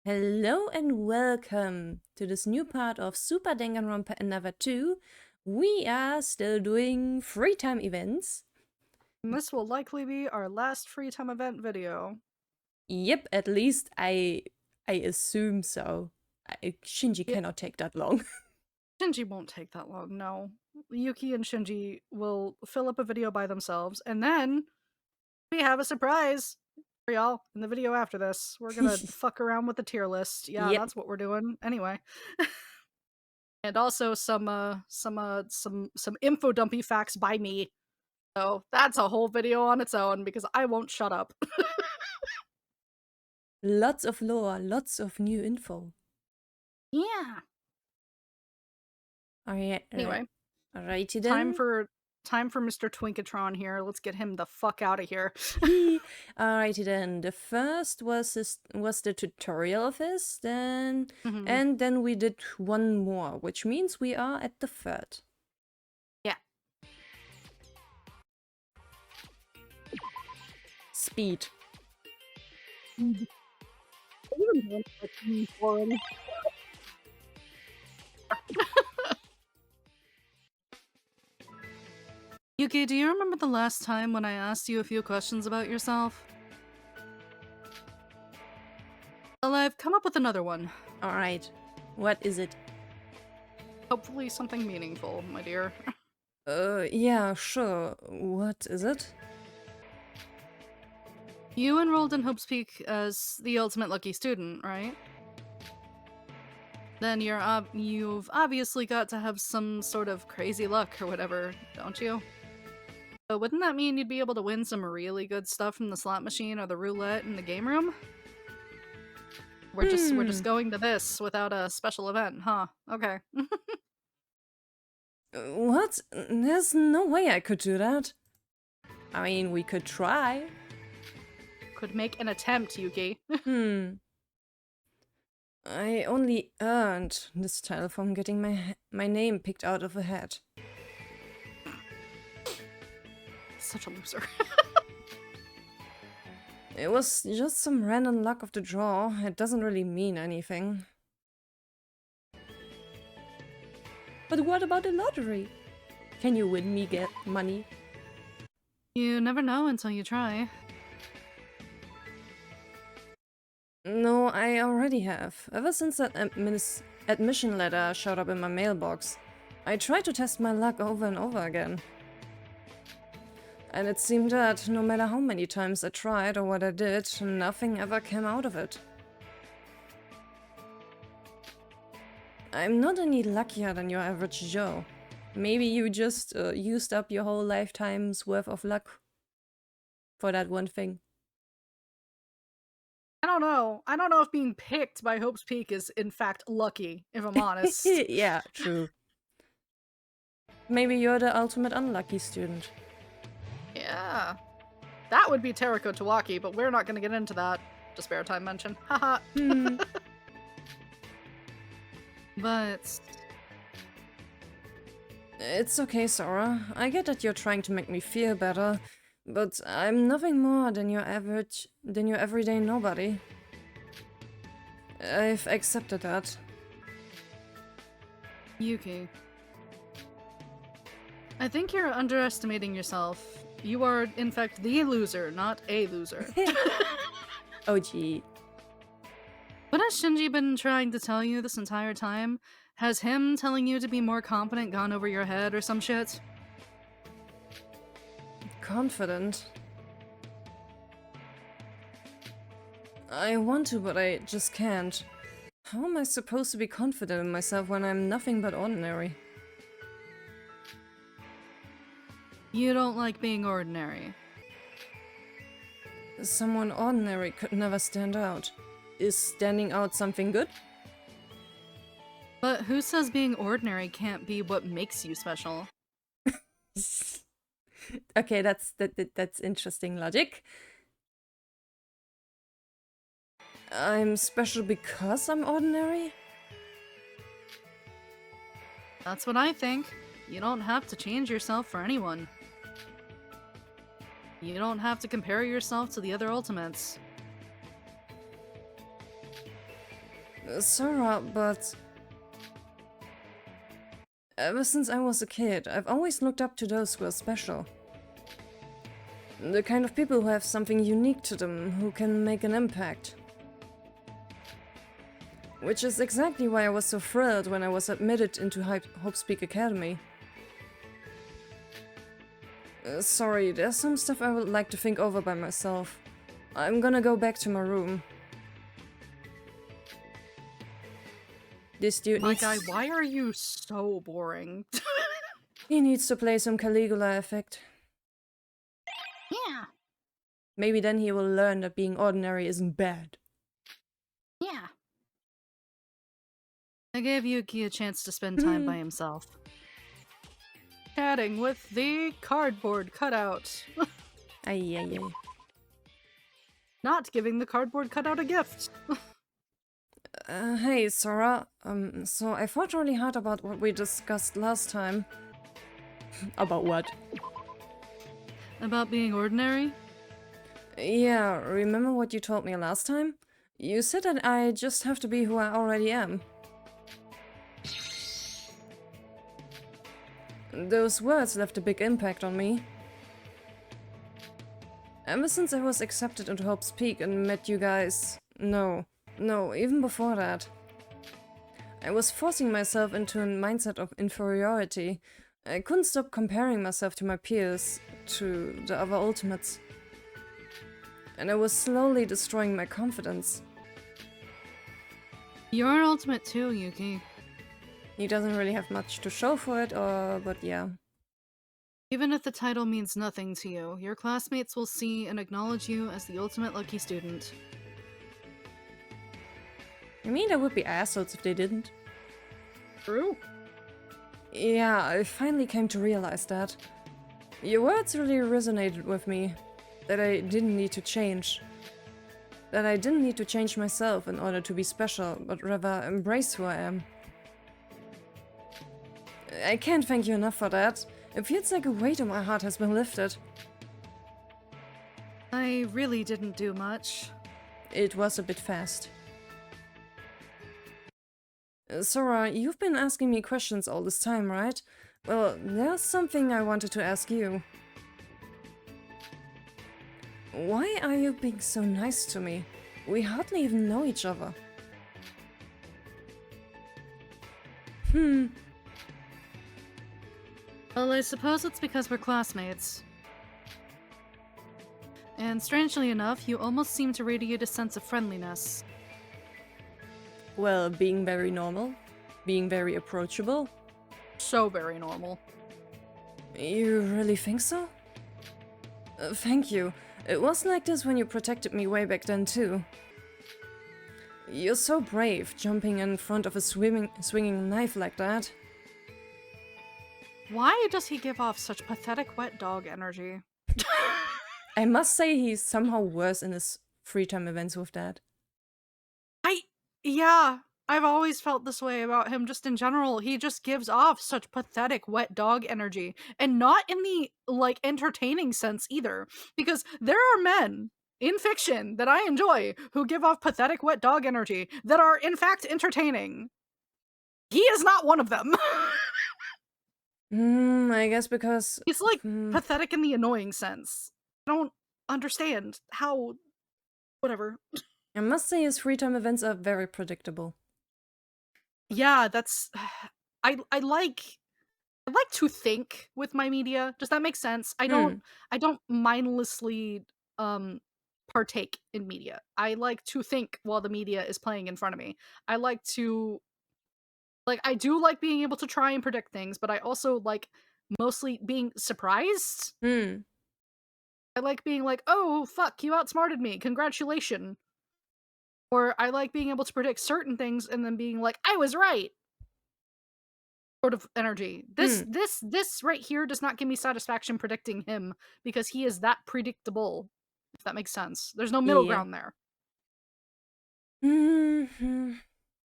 Hello and welcome to this new part of Super Danganronpa Another 2. We are still doing free time events. And this will likely be our last free time event video. Yep, at least I assume so. Shinji Yeah, cannot take that long. Shinji won't take that long, no. Yuki and Shinji will fill up a video by themselves, and then we have a surprise for y'all in the video after this. We're gonna fuck around with the tier list. Yeah, Yep. that's what we're doing. Anyway. And also some info dumpy facts by me. So that's a whole video on its own because I won't shut up. Lots of lore, lots of new info. Yeah. Anyway, Alrighty time then. for Mr. Twinkatron here. Let's get him the fuck out of here. Alrighty then. The first was the tutorial of this, then Mhm. and then we did one more, which means we are at the third. Yeah. Speed. Yuki, do you remember the last time when I asked you a few questions about yourself? Well, I've come up with another one. Alright. What is it? Hopefully something meaningful, my dear. Yeah, sure. What is it? You enrolled in Hope's Peak as the ultimate lucky student, right? Then you've obviously got to have some sort of crazy luck or whatever, don't you? So wouldn't that mean you'd be able to win some really good stuff from the slot machine or the roulette in the game room? We're just going to this without a special event, huh? Okay. What? There's no way I could do that. I mean, we could try. Could make an attempt, Yuki. I only earned this title from getting my name picked out of a hat. Such a loser. It was just some random luck of the draw. It doesn't really mean anything. But what about the lottery? Can you win me get money? You never know until you try. No, I already have. Ever since that admission letter showed up in my mailbox, I tried to test my luck over and over again. And it seemed that no matter how many times I tried or what I did, nothing ever came out of it. I'm not any luckier than your average Joe. Maybe you just used up your whole lifetime's worth of luck for that one thing. I don't know. I don't know if being picked by Hope's Peak is in fact lucky, if I'm honest. Yeah, true. Maybe you're the ultimate unlucky student. Yeah. That would be Terako Tawaki, but we're not gonna get into that. To spare time mention. Haha. But it's okay, Sora. I get that you're trying to make me feel better, but I'm nothing more than your everyday nobody. I've accepted that. Yuki, I think you're underestimating yourself. You are, in fact, the loser, not a loser. Oh gee. What has Shinji been trying to tell you this entire time? Has him telling you to be more confident gone over your head or some shit? Confident? I want to, but I just can't. How am I supposed to be confident in myself when I'm nothing but ordinary? You don't like being ordinary. Someone ordinary could never stand out. Is standing out something good? But who says being ordinary can't be what makes you special? Okay, that's interesting logic. I'm special because I'm ordinary? That's what I think. You don't have to change yourself for anyone. You don't have to compare yourself to the other Ultimates. Sora, but ever since I was a kid, I've always looked up to those who are special. The kind of people who have something unique to them, who can make an impact. Which is exactly why I was so thrilled when I was admitted into Hopespeak Academy. Sorry, there's some stuff I would like to think over by myself. I'm gonna go back to my room. This dude My needs... guy, why are you so boring? He needs to play some Caligula effect. Yeah. Maybe then he will learn that being ordinary isn't bad. Yeah. I gave Yuki a chance to spend time by himself. Chatting with the cardboard cutout. Ay, ay, ay. Not giving the cardboard cutout a gift. Hey, Sora. So I thought really hard about what we discussed last time. About what? About being ordinary? Yeah, remember what you told me last time? You said that I just have to be who I already am. Those words left a big impact on me. Ever since I was accepted into Hope's Peak and met you guys... No, even before that. I was forcing myself into a mindset of inferiority. I couldn't stop comparing myself to my peers, to the other ultimates. And I was slowly destroying my confidence. You're an ultimate too, Yuki. He doesn't really have much to show for it, but yeah. Even if the title means nothing to you, your classmates will see and acknowledge you as the ultimate lucky student. I mean, they would be assholes if they didn't. True. Yeah, I finally came to realize that. Your words really resonated with me. That I didn't need to change. That I didn't need to change myself in order to be special, but rather embrace who I am. I can't thank you enough for that. It feels like a weight on my heart has been lifted. I really didn't do much. It was a bit fast. Sora, you've been asking me questions all this time, right? Well, there's something I wanted to ask you. Why are you being so nice to me? We hardly even know each other. Well, I suppose it's because we're classmates. And strangely enough, you almost seem to radiate a sense of friendliness. Well, being very normal. Being very approachable. So very normal. You really think so? Thank you. It wasn't like this when you protected me way back then too. You're so brave, jumping in front of a swinging knife like that. Why does he give off such pathetic wet dog energy? I must say he's somehow worse in his free time events with that. Yeah, I've always felt this way about him just in general. He just gives off such pathetic wet dog energy. And not in the, like, entertaining sense either. Because there are men in fiction that I enjoy who give off pathetic wet dog energy that are, in fact, entertaining. He is not one of them. I guess because... He's, like, pathetic in the annoying sense. I don't understand how... Whatever. I must say his free time events are very predictable. Yeah, that's... I like to think with my media. Does that make sense? I don't mindlessly partake in media. I like to think while the media is playing in front of me. I like to I do like being able to try and predict things, but I also like mostly being surprised. I like being like, "Oh, fuck, you outsmarted me. Congratulations." Or I like being able to predict certain things and then being like, "I was right." Sort of energy. This right here does not give me satisfaction predicting him because he is that predictable. If that makes sense. There's no middle ground there.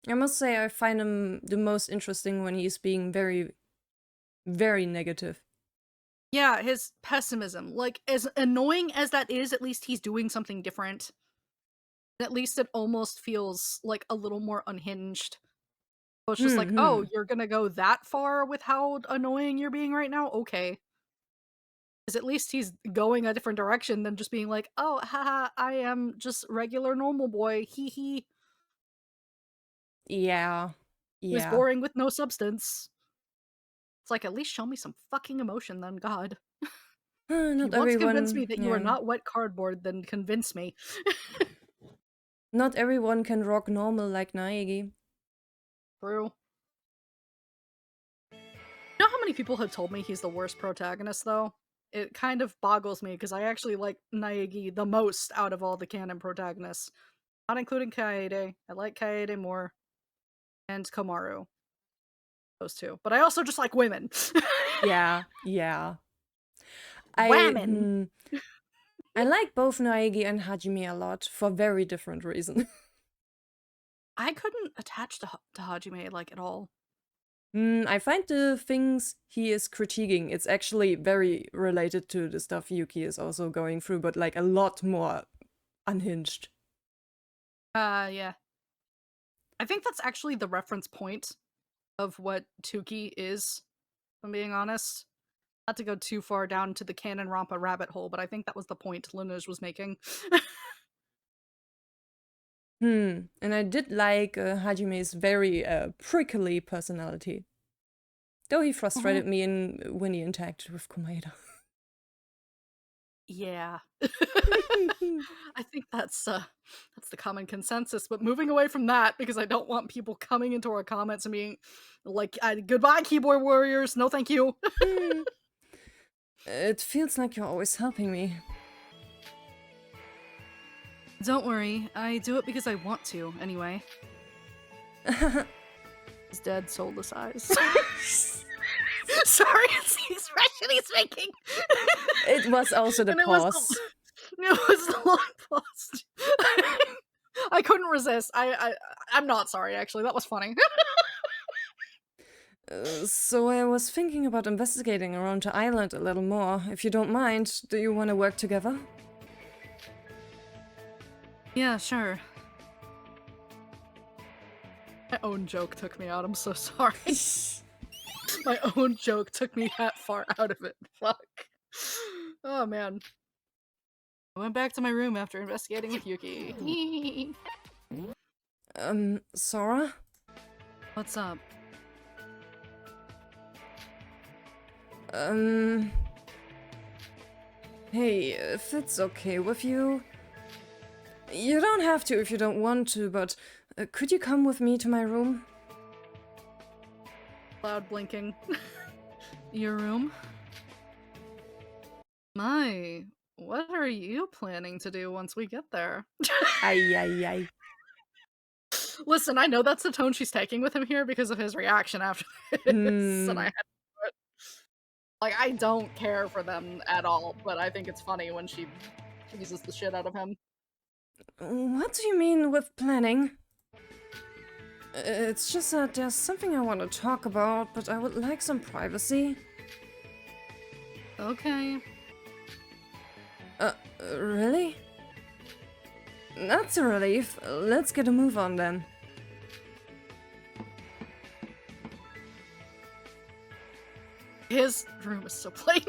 I must say I find him the most interesting when he's being very, very negative. Yeah, his pessimism. Like, as annoying as that is, at least he's doing something different. At least it almost feels like a little more unhinged. So it's just like, oh, Hmm. you're gonna go that far with how annoying you're being right now? Okay. Because at least he's going a different direction than just being like, oh, haha, I am just regular normal boy. Hee hee. Yeah. He was Yeah. boring with no substance. It's like, at least show me some fucking emotion then, God. If you Not want to convince everyone, me that you are yeah. not wet cardboard, then convince me. Not everyone can rock normal like Naegi. True. You know how many people have told me he's the worst protagonist, though? It kind of boggles me because I actually like Naegi the most out of all the canon protagonists. Not including Kaede. I like Kaede more. And Komaru. Those two. But I also just like women. Yeah, yeah. I Whammon! I like both Naegi and Hajime a lot for very different reasons. I couldn't attach to Hajime, like, at all. I find the things he is critiquing, it's actually very related to the stuff Yuki is also going through, but like a lot more unhinged. Yeah. I think that's actually the reference point of what Tuki is, if I'm being honest. Not to go too far down to the canon Rampa rabbit hole, but I think that was the point Lineage was making. And I did like Hajime's very prickly personality. Though he frustrated me when he interacted with Komaeda. Yeah. I think that's the common consensus, but moving away from that, because I don't want people coming into our comments and being like, goodbye, keyboard warriors, no thank you. It feels like you're always helping me. Don't worry, I do it because I want to, anyway. His dead soulless eyes. Sorry, it's the expression he's making. It was also the pause. It was the long pause. I couldn't resist. I'm not sorry, actually. That was funny. So I was thinking about investigating around the island a little more. If you don't mind, do you want to work together? Yeah, sure. My own joke took me out. I'm so sorry. My own joke took me that far out of it. Fuck. Oh, man. I went back to my room after investigating with Yuki. Sora? What's up? Hey, if it's okay with you... You don't have to if you don't want to, but could you come with me to my room? Loud blinking. Your room? My, what are you planning to do once we get there? Ay. Listen, I know that's the tone she's taking with him here because of his reaction after this, and I had to do it. Like, I don't care for them at all, but I think it's funny when she teases the shit out of him. What do you mean with planning? It's just that there's something I want to talk about, but I would like some privacy. Okay. Really? That's a relief. Let's get a move on then. His room is so plain.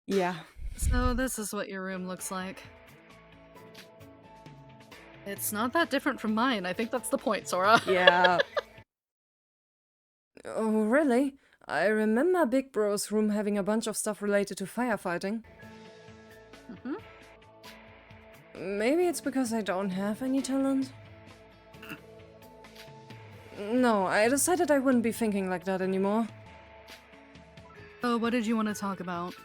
Yeah. So this is what your room looks like. It's not that different from mine. I think that's the point, Sora. Yeah. Oh, really? I remember Big Bro's room having a bunch of stuff related to firefighting. Maybe it's because I don't have any talent? No, I decided I wouldn't be thinking like that anymore. Oh, what did you want to talk about?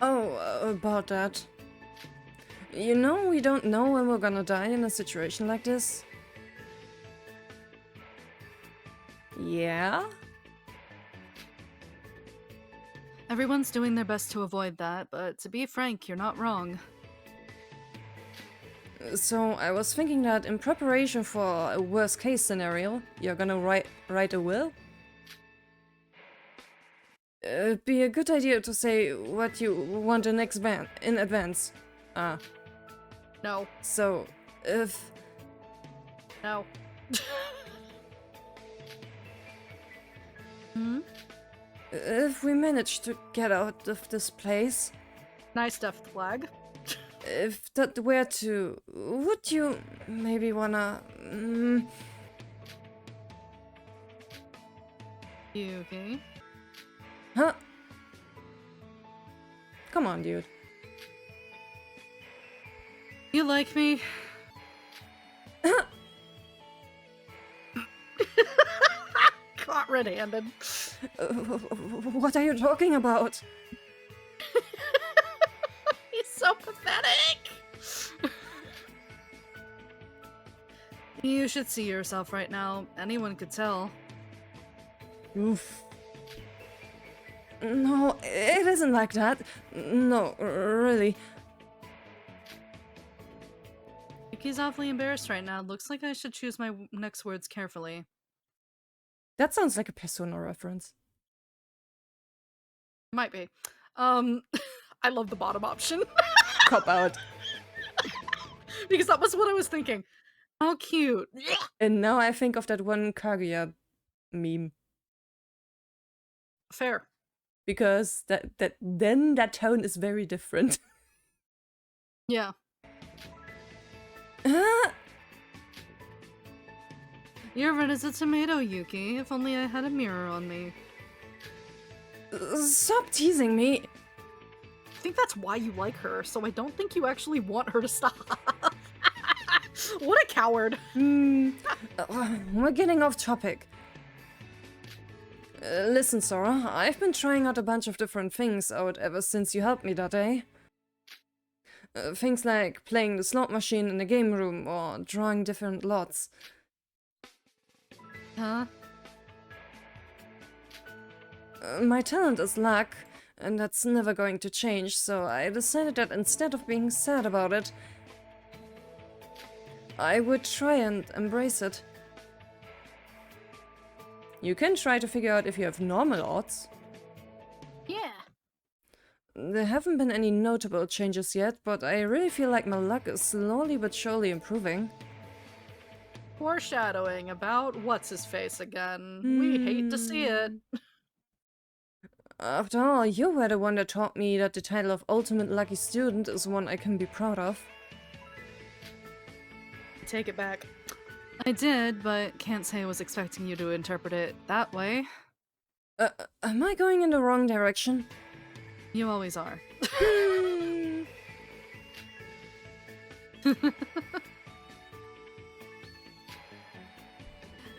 Oh, about that. You know, we don't know when we're gonna die in a situation like this. Yeah? Everyone's doing their best to avoid that, but to be frank, you're not wrong. So I was thinking that in preparation for a worst case scenario, you're gonna write a will? It'd be a good idea to say what you want in advance. No. So, if... No. Hmm? If we manage to get out of this place, Nice stuff, flag. if that were to... Would you maybe wanna... Yuki. Huh? Come on, dude. You like me? Caught red-handed. What are you talking about? He's so pathetic! You should see yourself right now. Anyone could tell. Oof. No, it isn't like that. No, really. Yuki's awfully embarrassed right now. Looks like I should choose my next words carefully. That sounds like a Persona reference. Might be. I love the bottom option. Cop out. Because that was what I was thinking. How cute. And now I think of that one Kaguya meme. Fair. Because that tone is very different. Yeah. You're red as a tomato, Yuki. If only I had a mirror on me. Stop teasing me. I think that's why you like her, so I don't think you actually want her to stop. What a coward. We're getting off topic. Listen, Sora, I've been trying out a bunch of different things out ever since you helped me that day. Things like playing the slot machine in the game room or drawing different lots. Huh? My talent is luck, and that's never going to change, so I decided that instead of being sad about it, I would try and embrace it. You can try to figure out if you have normal odds. Yeah. There haven't been any notable changes yet, but I really feel like my luck is slowly but surely improving. Foreshadowing about what's-his-face again. We hate to see it. After all, you were the one that taught me that the title of Ultimate Lucky Student is one I can be proud of. Take it back. I did, but can't say I was expecting you to interpret it that way. Am I going in the wrong direction? You always are.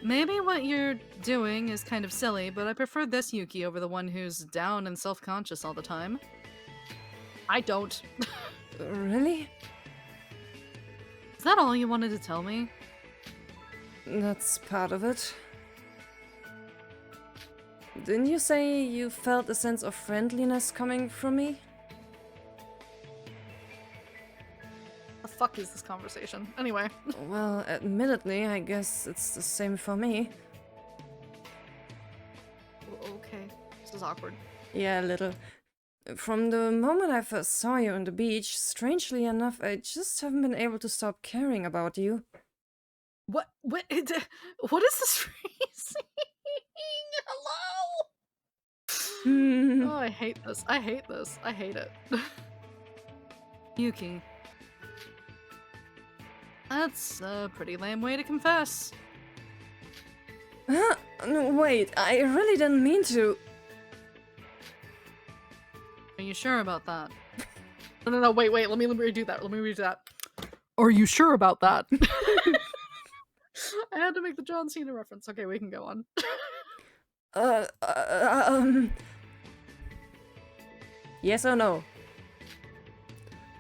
Maybe what you're doing is kind of silly, but I prefer this Yuki over the one who's down and self-conscious all the time. I don't. Really? Is that all you wanted to tell me? That's part of it. Didn't you say you felt a sense of friendliness coming from me? The fuck is this conversation? Anyway. Well, admittedly, I guess it's the same for me. Okay. This is awkward. Yeah, a little. From the moment I first saw you on the beach, strangely enough, I just haven't been able to stop caring about you. What is this phrasing? Hello? Oh, I hate this. I hate this. I hate it. Yuki. That's a pretty lame way to confess. Huh? No, wait, I really didn't mean to. Are you sure about that? No, wait, let me redo that. Are you sure about that? I had to make the John Cena reference. Okay, we can go on. Yes or no?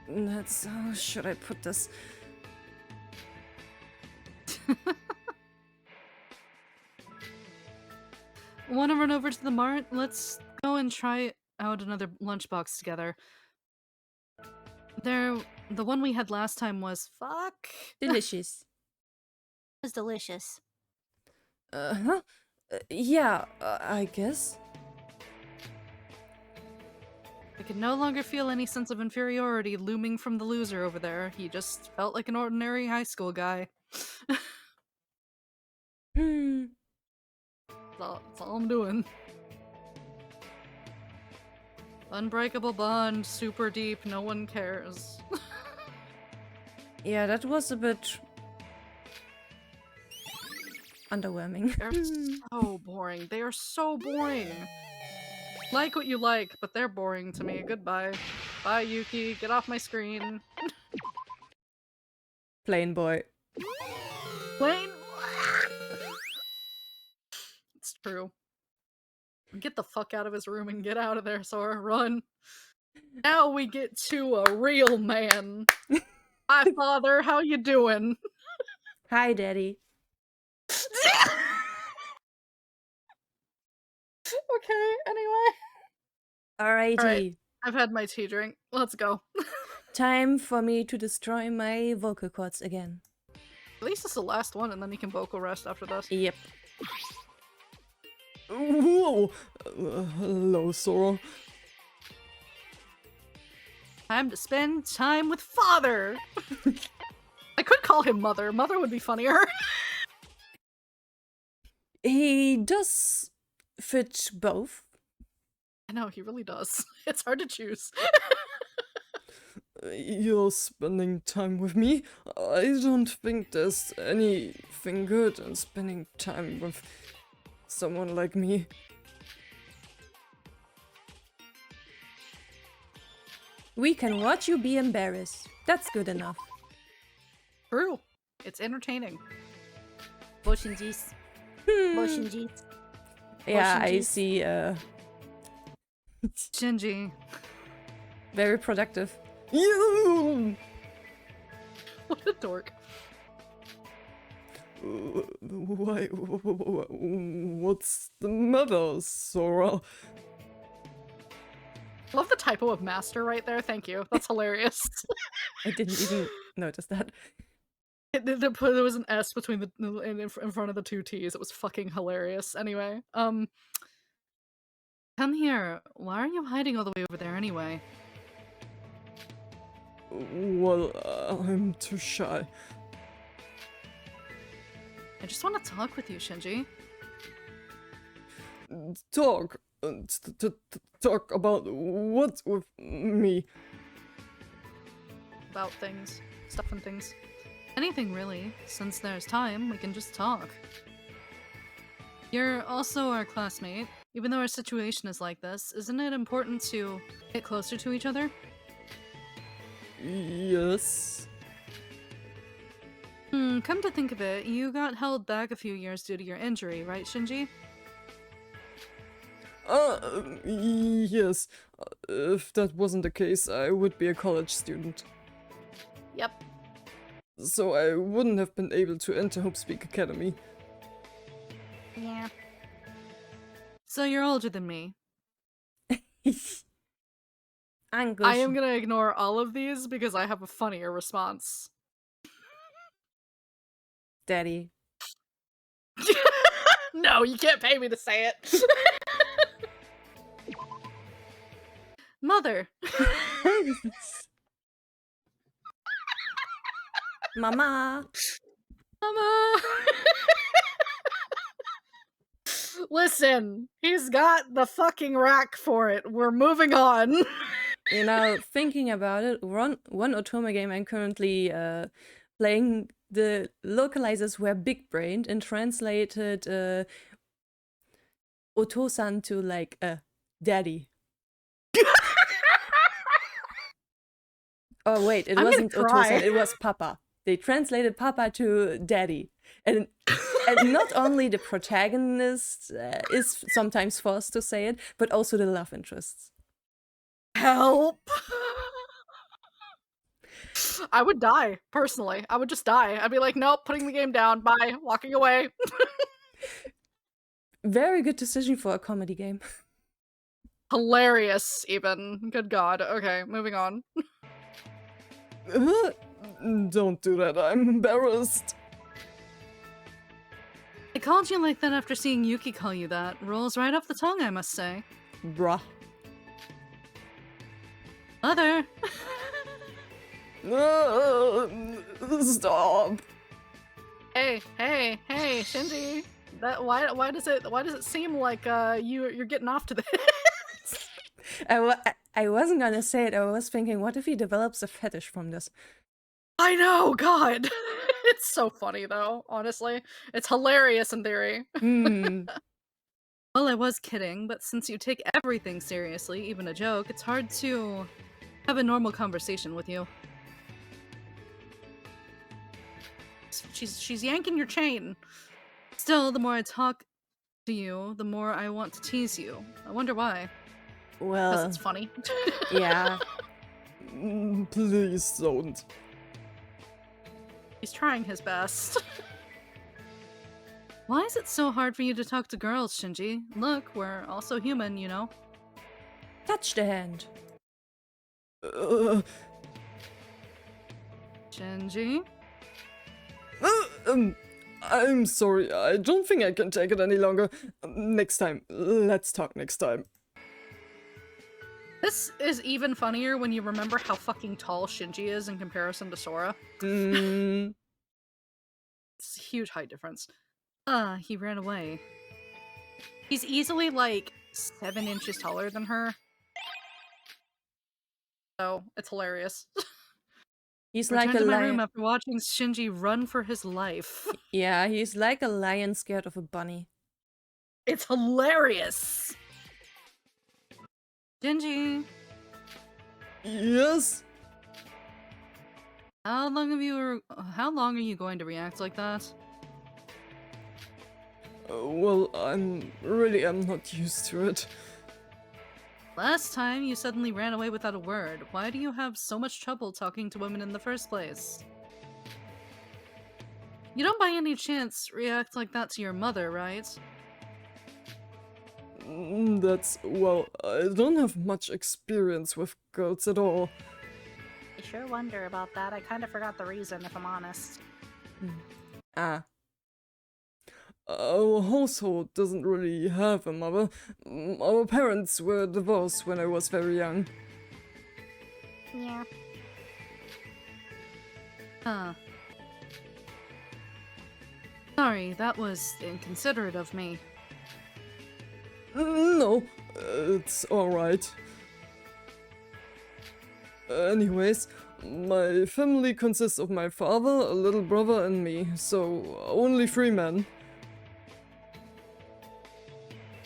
That's... how should I put this? Want to run over to the mart? Let's go and try out another lunchbox together. The one we had last time was Delicious. It was delicious. Huh? Yeah, I guess. could no longer feel any sense of inferiority looming from the loser over there. He just felt like an ordinary high school guy. That's all I'm doing. Unbreakable bond, super deep, no one cares. Yeah, that was a bit underwhelming. They're so boring. They are so boring. Like what you like, but they're boring to me. Goodbye. Bye, Yuki. Get off my screen. Plain boy. Plain. It's true. Get the fuck out of his room and get out of there, Sora. Run. Now we get to a real man. Hi, father. How you doing? Hi, daddy. Okay, anyway. Alrighty. Alright. I've had my tea drink. Let's go. Time for me to destroy my vocal cords again. At least it's the last one, and then you can vocal rest after this. Yep. Whoa! Hello, Sora. Time to spend time with father! I could call him mother. Mother would be funnier. He does fit both. I know, he really does. It's hard to choose. You're spending time with me? I don't think there's anything good in spending time with someone like me. We can watch you be embarrassed. That's good enough. True. It's entertaining. Boshinjis. Boshinjis. Yeah, I Shinji. see. Shinji. Very productive. You! What a dork. Why? What's the matter, Sora? Love the typo of master right there. Thank you. That's hilarious. I didn't even notice that. There was an S between the in front of the two T's. It was fucking hilarious. Anyway, come here. Why are you hiding all the way over there anyway? Well, I'm too shy. I just want to talk with you, Shinji. Talk. Talk about what with me? About things. Stuff and things. Anything, really. Since there's time, we can just talk. You're also our classmate. Even though our situation is like this, isn't it important to get closer to each other? Yes. Come to think of it, you got held back a few years due to your injury, right, Shinji? Yes. If that wasn't the case, I would be a college student. Yep. So I wouldn't have been able to enter Hibisart Academy. Yeah. So you're older than me. Anguish. I am gonna ignore all of these because I have a funnier response. Daddy. No, you can't pay me to say it. Mother. Mama. Mama. Listen, he's got the fucking rack for it. We're moving on. You know, thinking about it, one Otome game I'm currently playing, the localizers were big-brained and translated Oto-san to like daddy. Oh wait, it I'm gonna wasn't cry. Oto-san, it was Papa. They translated Papa to daddy. And not only the protagonist is sometimes forced to say it, but also the love interests. Help! I would die, personally. I would just die. I'd be like, nope, putting the game down, bye, walking away. Very good decision for a comedy game. Hilarious, even. Good god. Okay, moving on. Don't do that, I'm embarrassed. I called you like that after seeing Yuki call you that. Rolls right off the tongue, I must say. Bruh. Mother! Stop. Hey, Shinji. Why does it seem like you're getting off to this? I wasn't gonna say it. I was thinking, what if he develops a fetish from this? I know, God. It's so funny though, honestly. It's hilarious in theory. Hmm. Well, I was kidding, but since you take everything seriously, even a joke, it's hard to have a normal conversation with you. She's yanking your chain. Still, the more I talk to you, the more I want to tease you. I wonder why. Because Well, it's funny. yeah. Please don't. He's trying his best. Why is it so hard for you to talk to girls, Shinji? Look, we're also human, you know? Touch the hand. Uh, Shinji? I'm sorry. I don't think I can take it any longer. Next time. Let's talk next time. This is even funnier when you remember how fucking tall Shinji is in comparison to Sora. Mm, It's a huge height difference. He ran away. He's easily like 7 inches taller than her. So, it's hilarious. He's Returned like a to my room lion. after watching Shinji run for his life. Yeah, he's like a lion scared of a bunny. It's hilarious! Shinji, yes? how long are you going to react like that? Well, I'm not used to it. Last time you suddenly ran away without a word. Why do you have so much trouble talking to women in the first place? You don't by any chance react like that to your mother, right? Well, I don't have much experience with girls at all. I sure wonder about that. I kind of forgot the reason, if I'm honest. Ah. Our household doesn't really have a mother. Our parents were divorced when I was very young. Yeah. Huh. Sorry, that was inconsiderate of me. No, it's alright. Anyways, my family consists of my father, a little brother, and me, so only 3 men.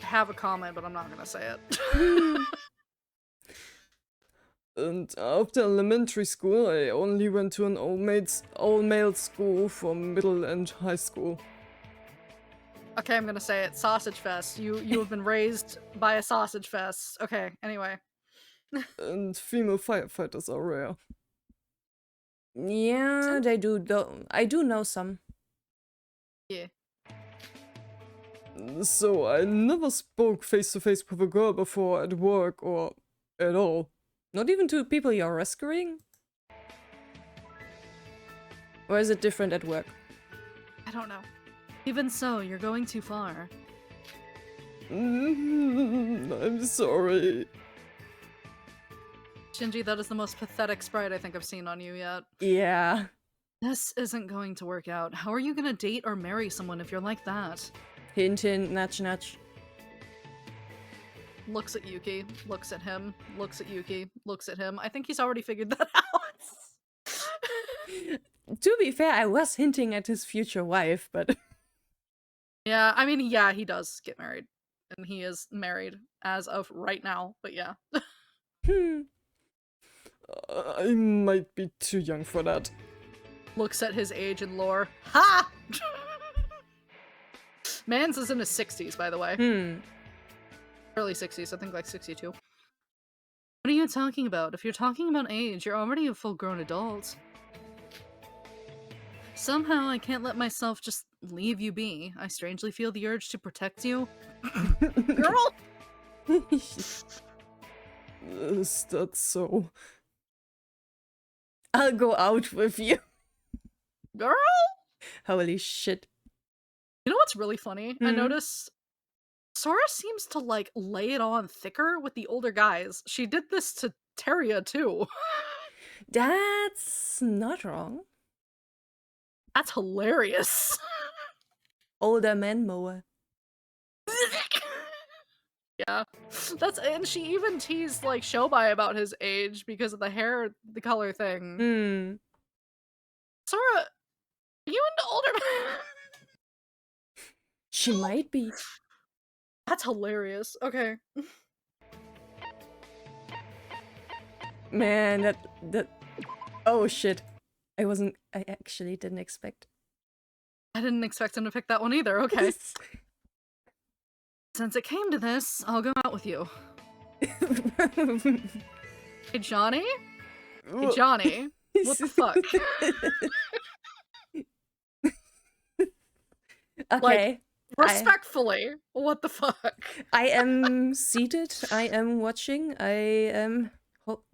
I have a comment, but I'm not gonna say it. And after elementary school, I only went to an all-male school for middle and high school. Okay, I'm gonna say it. Sausage fest. You have been raised by a sausage fest. Okay, anyway. And female firefighters are rare. Yeah, they do. I do know some. Yeah. So I never spoke face to face with a girl before at work or at all. Not even to people you're rescuing? Or is it different at work? I don't know. Even so, you're going too far. I'm sorry. Shinji, that is the most pathetic sprite I think I've seen on you yet. Yeah. This isn't going to work out. How are you gonna date or marry someone if you're like that? Hint, hint, nudge, nudge. Looks at Yuki, looks at him, looks at Yuki, looks at him. I think he's already figured that out. To be fair, I was hinting at his future wife, but... Yeah, I mean, yeah, he does get married. And he is married as of right now, but yeah. I might be too young for that. Looks at his age and lore. Ha! Mans is in his 60s, by the way. Early 60s, I think like 62. What are you talking about? If you're talking about age, you're already a full-grown adult. Somehow I can't let myself just leave you be. I strangely feel the urge to protect you. Girl! Is that so? I'll go out with you. Girl! Holy shit. You know what's really funny? I noticed Sora seems to like lay it on thicker with the older guys. She did this to Teria too. That's not wrong. That's hilarious. Older man mower. Yeah. And she even teased like Shobai about his age because of the hair, the color thing. Hmm. Sora, are you into older men? She might be. That's hilarious. Okay. Man, that. Oh shit. I actually didn't expect. I didn't expect him to pick that one either. Okay. Since it came to this, I'll go out with you. Hey, Johnny? Hey, Johnny. What the fuck? Okay. Respectfully, what the fuck? I am seated. I am watching. I am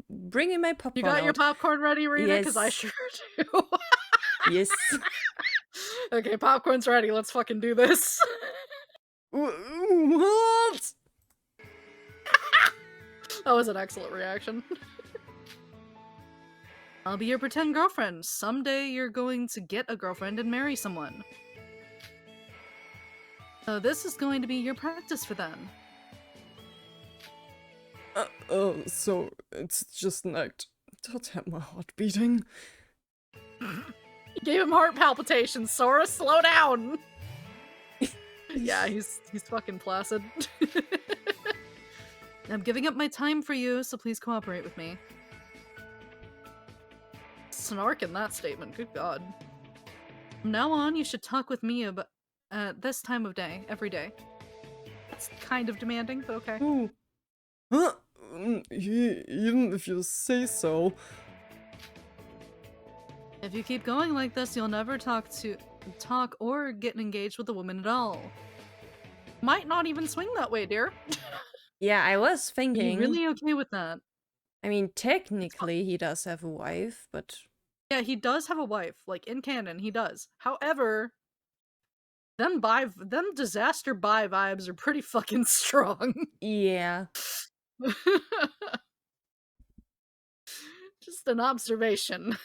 bringing my popcorn. You got your popcorn ready, Rina? Because I Yes. sure do. Yes. Okay, popcorn's ready. Let's fucking do this. What? That was an excellent reaction. I'll be your pretend girlfriend. Someday you're going to get a girlfriend and marry someone. So this is going to be your practice for them. So it's just an act. Don't have my heart beating. You gave him heart palpitations, Sora. Slow down. Yeah, he's fucking placid. I'm giving up my time for you, so please cooperate with me. Snark in that statement, good god. From now on, you should talk with me about this time of day, every day. That's kind of demanding, but okay. Ooh. Huh? Even if you say so. If you keep going like this, you'll never talk or get engaged with a woman at all. Might not even swing that way, dear. Yeah, I was Are thinking. you really okay with that? I mean, technically, he does have a wife, but Yeah, he does have a wife. Like, in canon, he does. However, them disaster bi vibes are pretty fucking strong. yeah. Just an observation.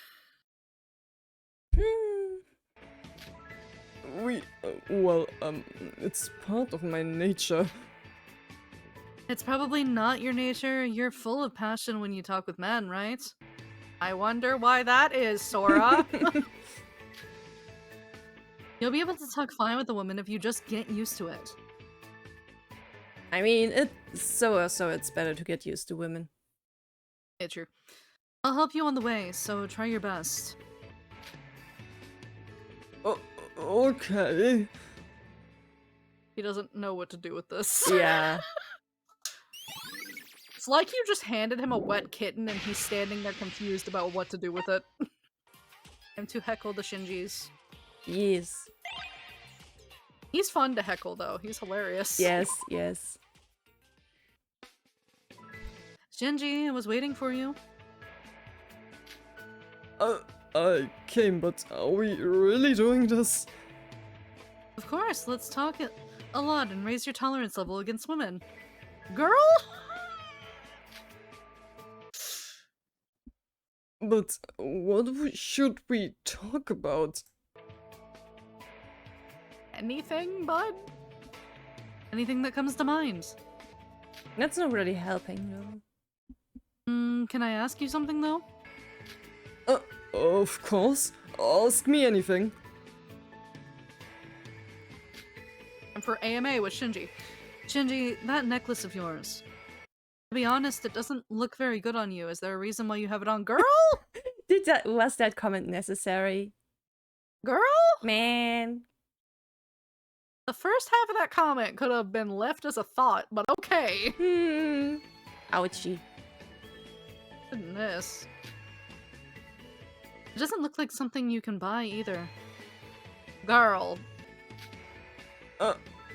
It's part of my nature. It's probably not your nature. You're full of passion when you talk with men, right? I wonder why that is, Sora. You'll be able to talk fine with a woman if you just get used to it. I mean, it's it's better to get used to women. Yeah, true. I'll help you on the way, so try your best. Okay. He doesn't know what to do with this. Yeah. It's like you just handed him a wet kitten and he's standing there confused about what to do with it. I'm to heckle the Shinjis. Yes. He's fun to heckle, though. He's hilarious. Yes, yes. Shinji, I was waiting for you. I came, but are we really doing this? Of course, let's talk a lot and raise your tolerance level against women. Girl? But what should we talk about? Anything, bud? Anything that comes to mind. That's not really helping, though. Can I ask you something, though? Of course. Ask me anything. I'm for AMA with Shinji. Shinji, that necklace of yours. To be honest, it doesn't look very good on you. Is there a reason why you have it on? Girl? Was that comment necessary? Girl? Man. The first half of that comment could have been left as a thought, but okay. Ouchie. Goodness. It doesn't look like something you can buy either. Girl.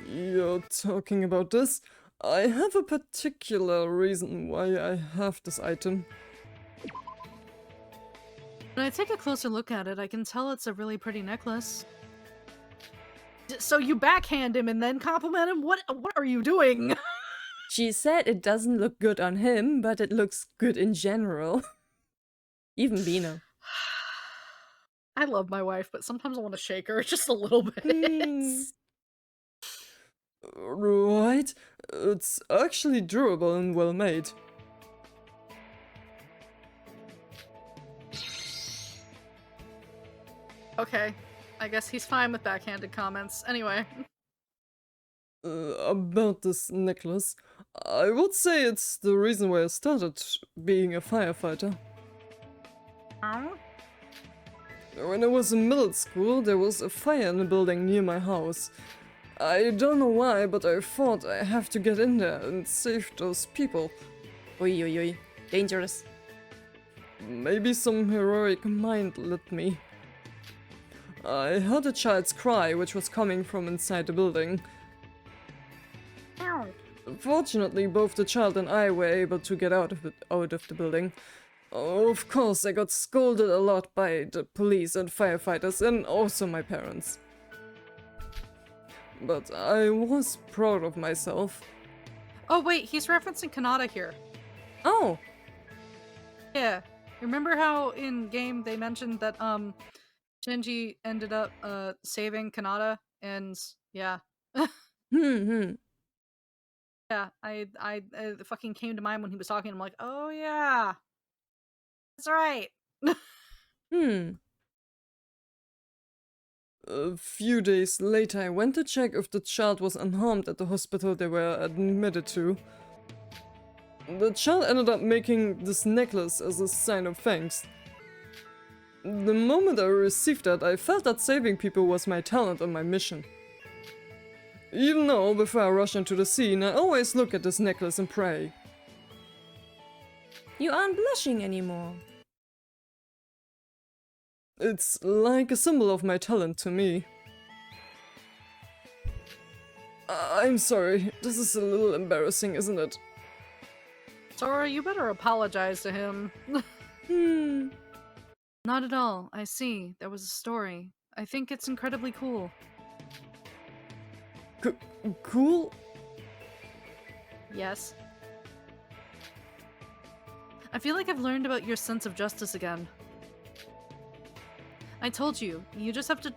You're talking about this? I have a particular reason why I have this item. When I take a closer look at it, I can tell it's a really pretty necklace. So you backhand him and then compliment him? What are you doing? She said it doesn't look good on him, but it looks good in general. Even Bino. I love my wife, but sometimes I want to shake her just a little bit. Right. It's actually durable and well made. Okay, I guess he's fine with backhanded comments. Anyway. About this necklace, I would say it's the reason why I started being a firefighter. Oh? When I was in middle school, there was a fire in a building near my house. I don't know why, but I thought I have to get in there and save those people. Oi, oi, oi. Dangerous. Maybe some heroic mind led me. I heard a child's cry, which was coming from inside the building. Ow. Fortunately, both the child and I were able to get out of the building. Of course, I got scolded a lot by the police and firefighters, and also my parents. But I was proud of myself. Oh wait, he's referencing Kanata here. Oh! Yeah. Remember how in game they mentioned that Shinji ended up saving Kanata, and yeah. Yeah, I it fucking came to mind when he was talking. I'm like, oh yeah, that's right. A few days later, I went to check if the child was unharmed at the hospital they were admitted to. The child ended up making this necklace as a sign of thanks. The moment I received that, I felt that saving people was my talent and my mission. Even though, before I rush into the scene, I always look at this necklace and pray. You aren't blushing anymore. It's like a symbol of my talent to me. I'm sorry, this is a little embarrassing, isn't it? Sora, you better apologize to him. Not at all. I see. There was a story. I think it's incredibly cool. Cool? Yes. I feel like I've learned about your sense of justice again. I told you, you just have to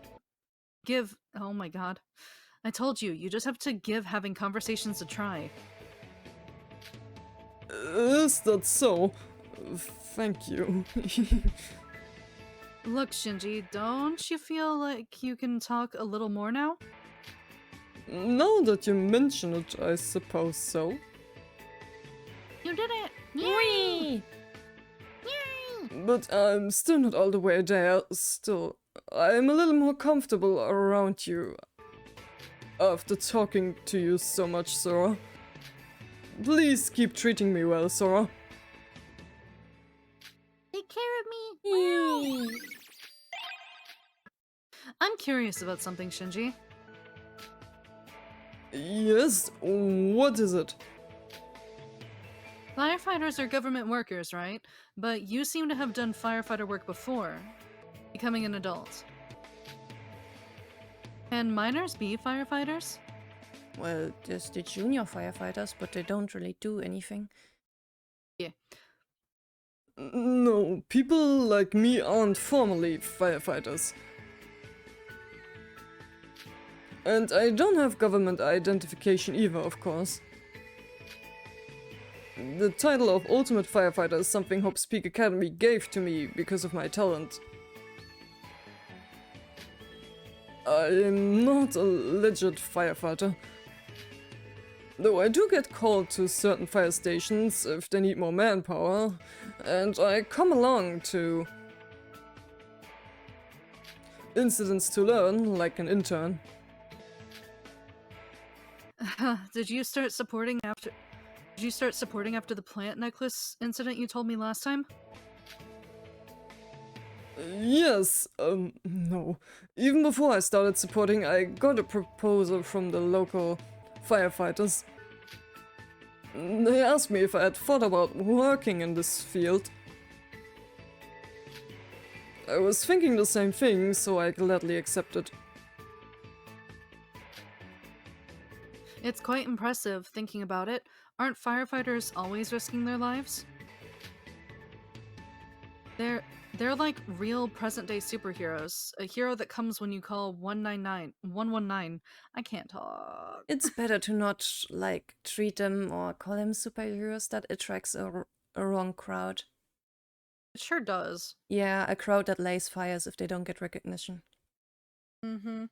give. Oh my god. I told you, you just have to give having conversations a try. Is that so? Thank you. Look, Shinji, don't you feel like you can talk a little more now? Now that you mention it, I suppose so. You did it! Whee! But I'm still not all the way there. Still, I'm a little more comfortable around you after talking to you so much, Sora. Please keep treating me well, Sora. Take care of me! I'm curious about something, Shinji. Yes? What is it? Firefighters are government workers, right? But you seem to have done firefighter work before, becoming an adult. Can minors be firefighters? Well, there's the junior firefighters, but they don't really do anything. Yeah. No, people like me aren't formally firefighters. And I don't have government identification either, of course. The title of Ultimate Firefighter is something Hope's Peak Academy gave to me because of my talent. I am not a legit firefighter. Though I do get called to certain fire stations if they need more manpower, and I come along to incidents to learn, like an intern. Did you start supporting after the plant necklace incident you told me last time? Yes, no. Even before I started supporting, I got a proposal from the local firefighters. They asked me if I had thought about working in this field. I was thinking the same thing, so I gladly accepted. It's quite impressive, thinking about it. Aren't firefighters always risking their lives? They're like real present-day superheroes. A hero that comes when you call 119. I can't talk. It's better to not, like, treat them or call them superheroes. That attracts a wrong crowd. It sure does. Yeah, a crowd that lays fires if they don't get recognition. Mm-hmm.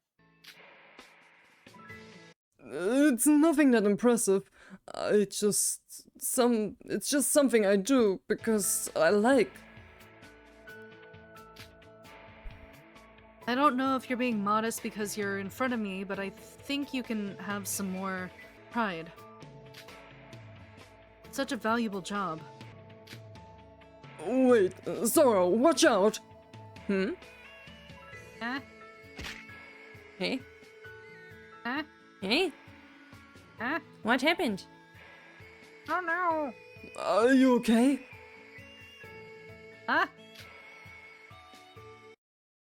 It's nothing that impressive. It's just something I do because I like. I don't know if you're being modest because you're in front of me, but I think you can have some more pride. Such a valuable job. Wait, Zoro, watch out! Hmm? Huh? Hey? Huh? Hey? Huh? What happened? Oh no! Are you okay? Huh?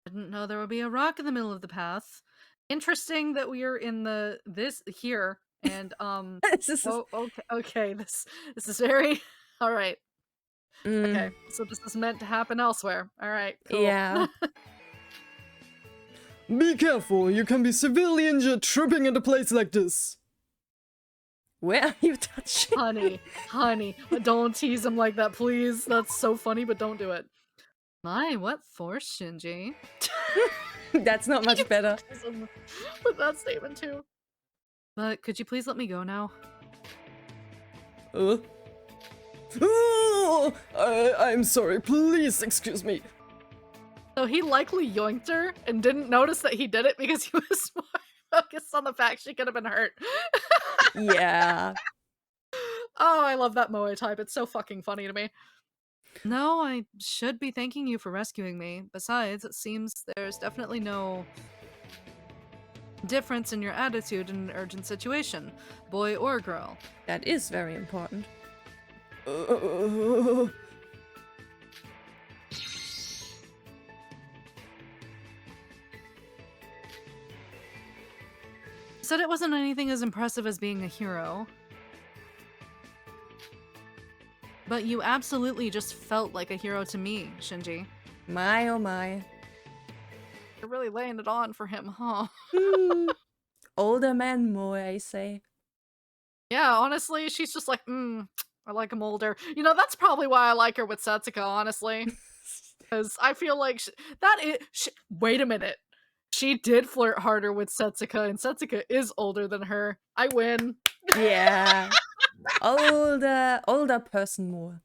Didn't know there would be a rock in the middle of the path. Interesting that we are in this here, and This is- oh, okay, this is very all right. Mm, Okay, so this is meant to happen elsewhere. All right, cool. Yeah. Be careful, you can be severely injured tripping at a place like this. Where are you touching? honey, don't tease him like that, please. That's so funny, but don't do it. My, what force, Shinji? That's not much better. With that statement too. But could you please let me go now? Oh, I'm sorry, please excuse me. So he likely yoinked her and didn't notice that he did it because he was more focused on the fact she could have been hurt. Yeah. Oh, I love that Moe type. It's so fucking funny to me. No, I should be thanking you for rescuing me. Besides, it seems there's definitely no difference in your attitude in an urgent situation, boy or girl. That is very important. Said it wasn't anything as impressive as being a hero. But you absolutely just felt like a hero to me, Shinji. My oh my. You're really laying it on for him, huh? Older man more, I say. Yeah, honestly, she's just like, I like him older. You know, that's probably why I like her with Setsuko, honestly. Because I feel like wait a minute. She did flirt harder with Setsuko, and Setsuko is older than her. I win. Yeah. Older person more.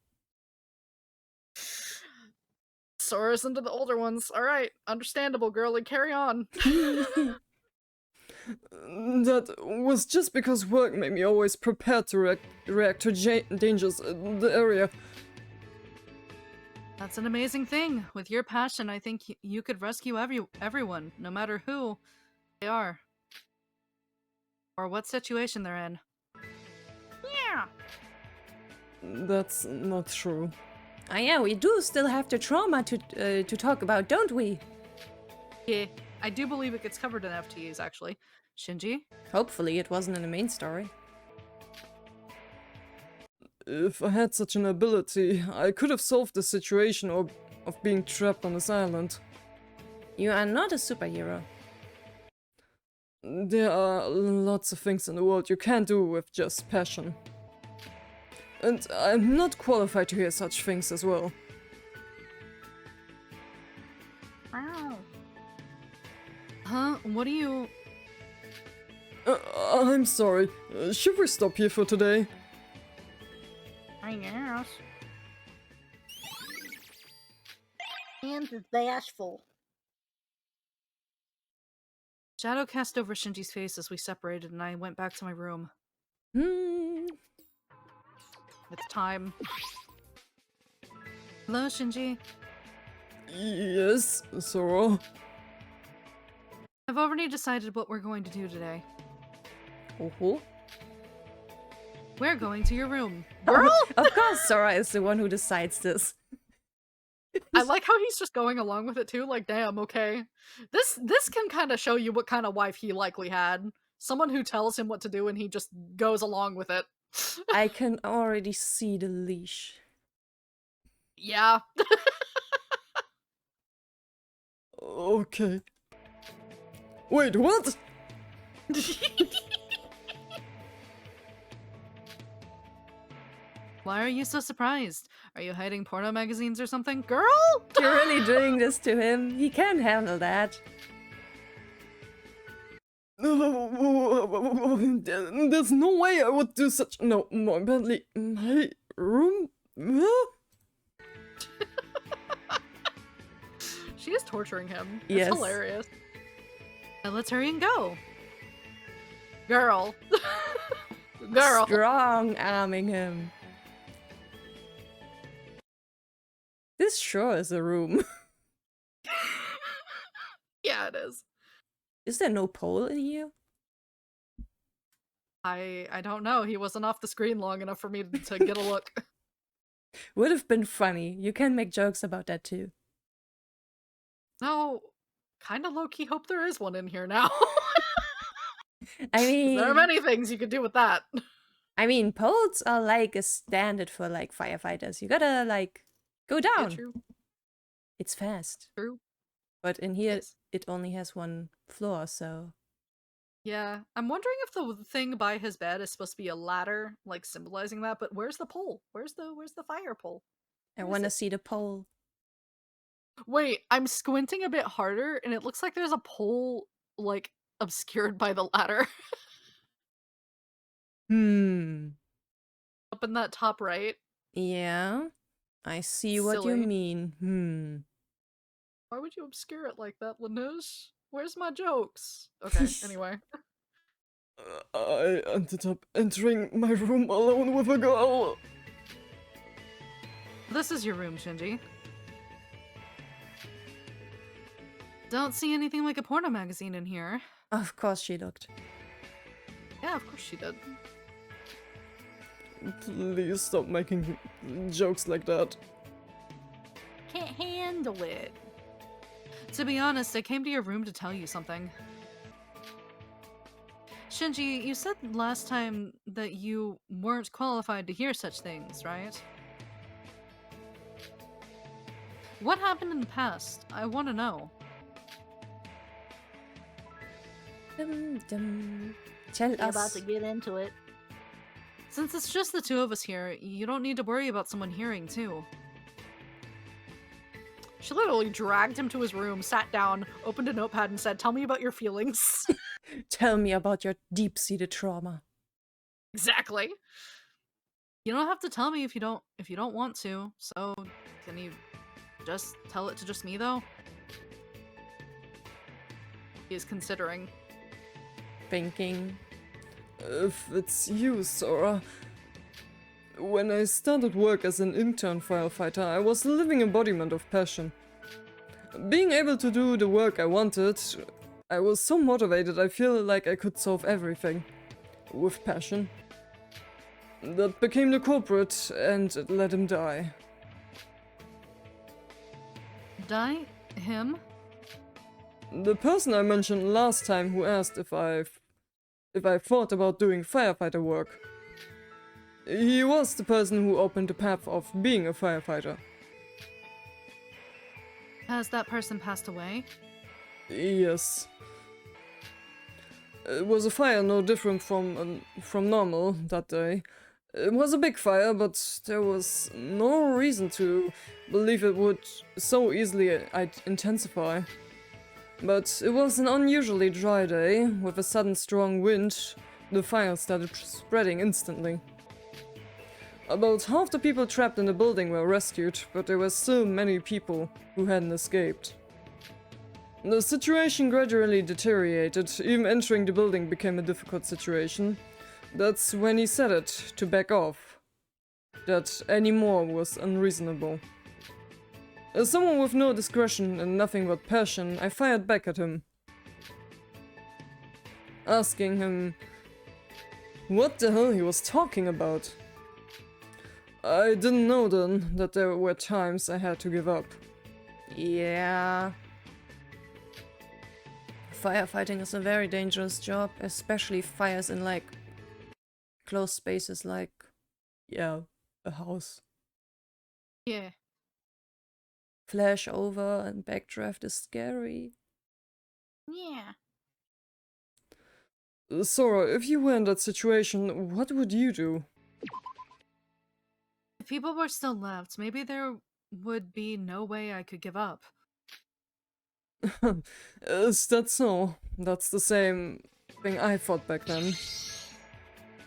Sora's into the older ones. Alright, understandable, girlie. Carry on. That was just because work made me always prepared to react to dangers in the area. That's an amazing thing. With your passion, I think you could rescue everyone, no matter who they are. Or what situation they're in. Yeah. That's not true. Yeah, we do still have the trauma to talk about, don't we? Yeah, I do believe it gets covered in FTEs, actually. Shinji? Hopefully it wasn't in the main story. If I had such an ability, I could have solved the situation of being trapped on this island. You are not a superhero. There are lots of things in the world you can't do with just passion. And I'm not qualified to hear such things as well. Wow. Huh? What do you... I'm sorry. Should we stop here for today? I guess. And is bashful. Shadow cast over Shinji's face as we separated, and I went back to my room. It's time. Hello, Shinji. Yes, Zoro. I've already decided what we're going to do today. Oh. We're going to your room. Girl? Of course Sora is the one who decides this. I like how he's just going along with it too, like, damn, okay. This can kind of show you what kind of wife he likely had. Someone who tells him what to do and he just goes along with it. I can already see the leash. Yeah. Okay. Wait, what? Why are you so surprised? Are you hiding porno magazines or something? Girl! You're really doing this to him. He can't handle that. There's no way I would do such. No, more badly. My room? She is torturing him. Yes. It's hilarious. Now let's hurry and go. Girl. Girl. Strong arming him. This sure is a room. Yeah, it is. Is there no pole in here? I don't know. He wasn't off the screen long enough for me to get a look. Would have been funny. You can make jokes about that too. No, kind of low-key hope there is one in here now. I mean, There are many things you could do with that. I mean, poles are like a standard for like firefighters. You gotta like go Yeah, down. true. It's fast. True. But in here, Yes. it only has one floor, so Yeah, I'm wondering if the thing by his bed is supposed to be a ladder, like symbolizing that. But where's the pole? Where's the fire pole? I Where is want to it? see the pole. Wait, I'm squinting a bit harder, and it looks like there's a pole like obscured by the ladder Hmm. up in that top right. Yeah, I see what you Silly. mean. Why would you obscure it like that, Lanush? Where's my jokes? Okay, anyway. I ended up entering my room alone with a girl. This is your room, Shinji. Don't see anything like a porno magazine in here. Of course she looked. Yeah, of course she did. Please stop making jokes like that. Can't handle it. To be honest, I came to your room to tell you something. Shinji, you said last time that you weren't qualified to hear such things, right? What happened in the past? I want to know. Tell You're about us. to get into it. Since it's just the two of us here, you don't need to worry about someone hearing, too. She literally dragged him to his room, sat down, opened a notepad, and said, "Tell me about your feelings." Tell me about your deep-seated trauma. Exactly. You don't have to tell me if you don't want to. So, can you just tell it to just me, though? He is considering. Thinking. If it's you, Sora. When I started work as an intern firefighter, I was the living embodiment of passion. Being able to do the work I wanted, I was so motivated I feel like I could solve everything. With passion. That became the culprit, and it let him die. Die? Him? The person I mentioned last time who asked if I thought about doing firefighter work. He was the person who opened the path of being a firefighter. Has that person passed away? Yes. It was a fire no different from normal that day. It was a big fire, but there was no reason to believe it would so easily intensify. But it was an unusually dry day. With a sudden strong wind, the fire started spreading instantly. About half the people trapped in the building were rescued, but there were still many people who hadn't escaped. The situation gradually deteriorated, even entering the building became a difficult situation. That's when he said it, to back off. That any more was unreasonable. As someone with no discretion and nothing but passion, I fired back at him. Asking him what the hell he was talking about. I didn't know then that there were times I had to give up. Yeah. Firefighting is a very dangerous job, especially fires in like closed spaces like, yeah, a house. Yeah. Flash over and backdraft is scary. Yeah. Sora, if you were in that situation, what would you do? If people were still left, maybe there would be no way I could give up. Is that so? That's the same thing I thought back then.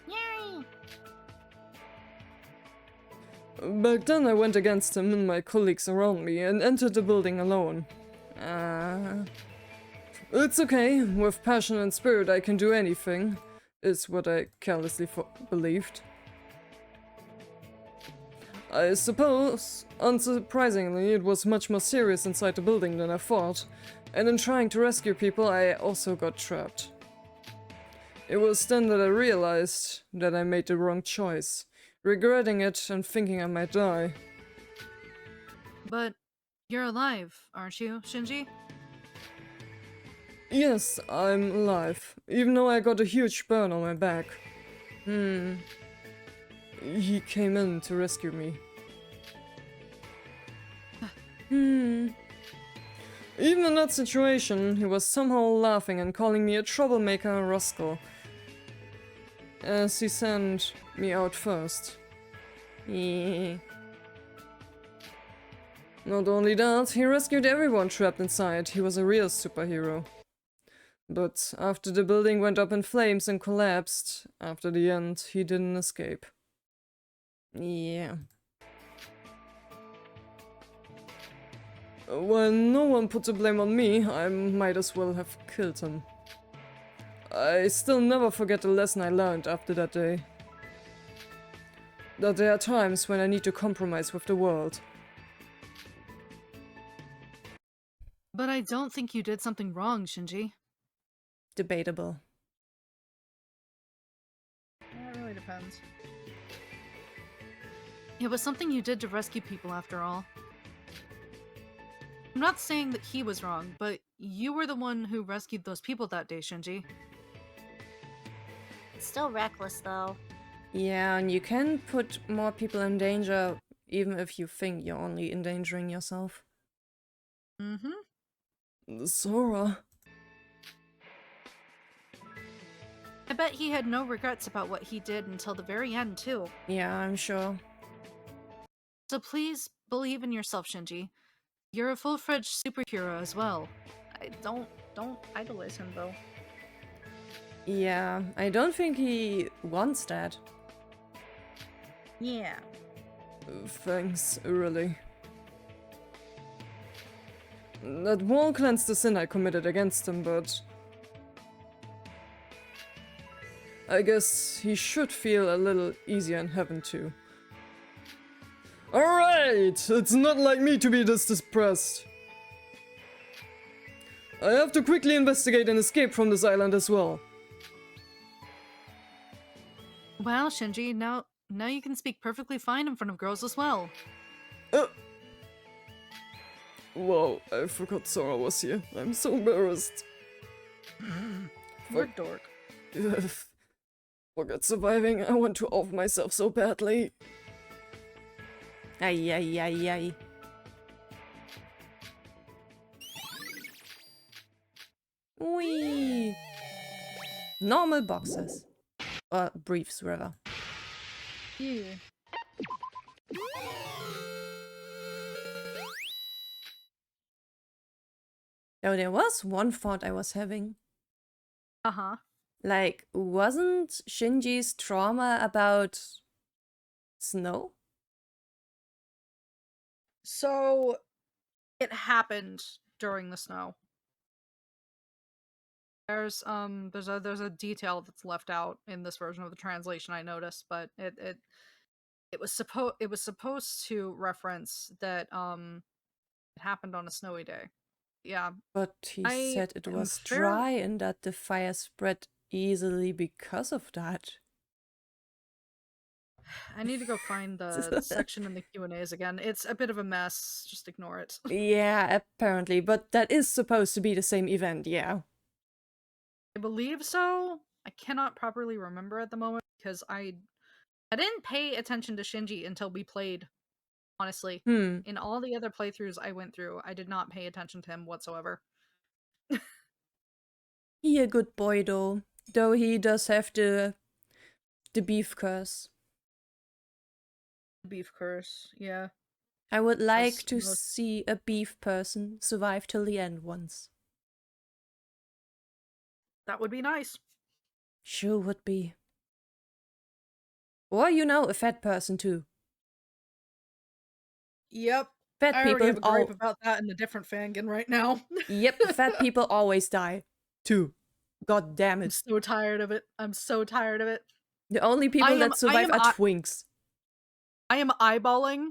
Yay! Back then I went against him and my colleagues around me and entered the building alone. It's okay, with passion and spirit I can do anything, is what I carelessly believed. I suppose, unsurprisingly, it was much more serious inside the building than I thought, and in trying to rescue people I also got trapped. It was then that I realized that I made the wrong choice, regretting it and thinking I might die. But you're alive, aren't you, Shinji? Yes, I'm alive, even though I got a huge burn on my back. He came in to rescue me. Even in that situation, he was somehow laughing and calling me a troublemaker and rascal, as he sent me out first. Yeah. Not only that, he rescued everyone trapped inside. He was a real superhero. But after the building went up in flames and collapsed, after the end, he didn't escape. Yeah. When no one put the blame on me, I might as well have killed him. I still never forget the lesson I learned after that day. That there are times when I need to compromise with the world. But I don't think you did something wrong, Shinji. Debatable. That really depends. It was something you did to rescue people, after all. I'm not saying that he was wrong, but you were the one who rescued those people that day, Shinji. It's still reckless, though. Yeah, and you can put more people in danger even if you think you're only endangering yourself. Mm-hmm. Sora. I bet he had no regrets about what he did until the very end, too. Yeah, I'm sure. So please believe in yourself, Shinji. You're a full-fledged superhero as well. Don't idolize him, though. Yeah, I don't think he wants that. Yeah. Thanks, really. That wall cleansed the sin I committed against him, but... I guess he should feel a little easier in heaven too. Alright! It's not like me to be this depressed. I have to quickly investigate and escape from this island as well. Wow, Shinji, now you can speak perfectly fine in front of girls as well. Whoa, I forgot Sora was here. I'm so embarrassed. You're a dork. Forget surviving, I want to off myself so badly. Ay, ay, ay, ay. Whee! Normal boxes. Or briefs, rather. Yeah. Oh, there was one thought I was having. Uh-huh. Like, wasn't Shinji's trauma about snow? So, it happened during the snow. There's a detail that's left out in this version of the translation I noticed, but it was supposed to reference that it happened on a snowy day. Yeah. But he I said it am was fair- dry and that the fire spread easily because of that. I need to go find the section in the Q&As again. It's a bit of a mess. Just ignore it. Yeah, apparently, but that is supposed to be the same event, yeah. I believe so. I cannot properly remember at the moment because I didn't pay attention to Shinji until we played, honestly. In all the other playthroughs I went through, I did not pay attention to him whatsoever. He a good boy though he does have the beef curse. Beef curse, yeah. I would like As to most- see a beef person survive till the end once. That would be nice. Sure would be. Or, you know, a fat person too. Yep. Fat I already people have a gripe about that in a different fangin right now. Yep, fat people always die. Too. God damn I'm it. so tired of it. I'm so tired of it. The only people that survive are twinks. I am eyeballing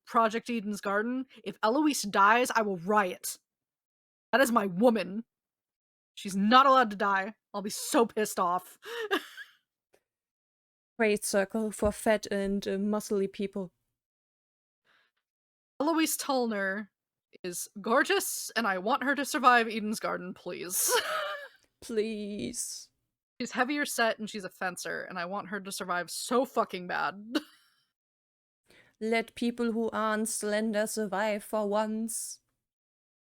Project Eden's Garden. If Eloise dies, I will riot. That is my woman. She's not allowed to die. I'll be so pissed off. Great circle for fat and muscly people. Eloise Tullner is gorgeous, and I want her to survive Eden's Garden, please. Please. She's heavier set and she's a fencer, and I want her to survive so fucking bad. Let people who aren't slender survive for once.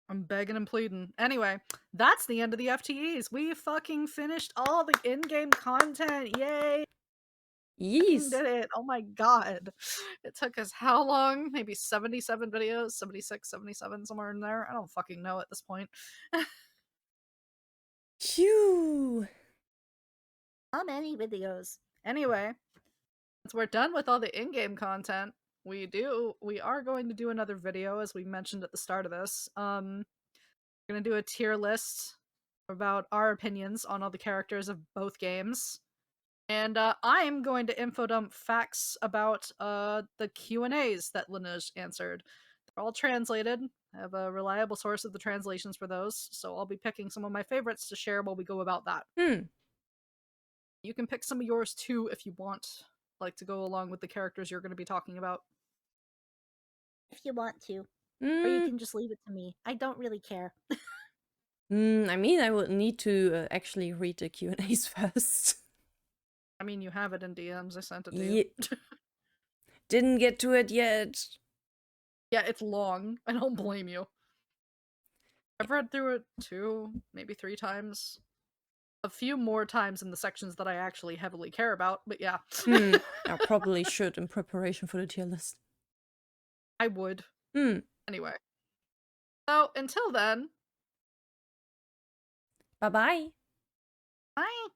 I'm begging and pleading. Anyway, that's the end of the FTEs. We fucking finished all the in-game content. Yay! Yes. Did it. Oh my god. It took us how long? Maybe 77 videos? 76, 77, somewhere in there? I don't fucking know at this point. Phew. How many videos? Anyway, since we're done with all the in-game content, we are going to do another video, as we mentioned at the start of this. We're gonna do a tier list about our opinions on all the characters of both games. And I'm going to info dump facts about the Q&As that Lineage answered. They're all translated. I have a reliable source of the translations for those, so I'll be picking some of my favorites to share while we go about that. You can pick some of yours too if you want, like to go along with the characters you're going to be talking about. If you want to. Or you can just leave it to me. I don't really care. I mean, I would need to actually read the Q&As first. I mean, you have it in DMs. I sent it to you. Didn't get to it yet. Yeah, it's long. I don't blame you. I've read through it 2, maybe 3 times. A few more times in the sections that I actually heavily care about, but yeah. I probably should in preparation for the tier list. I would. Anyway. So, until then. Bye-bye. Bye.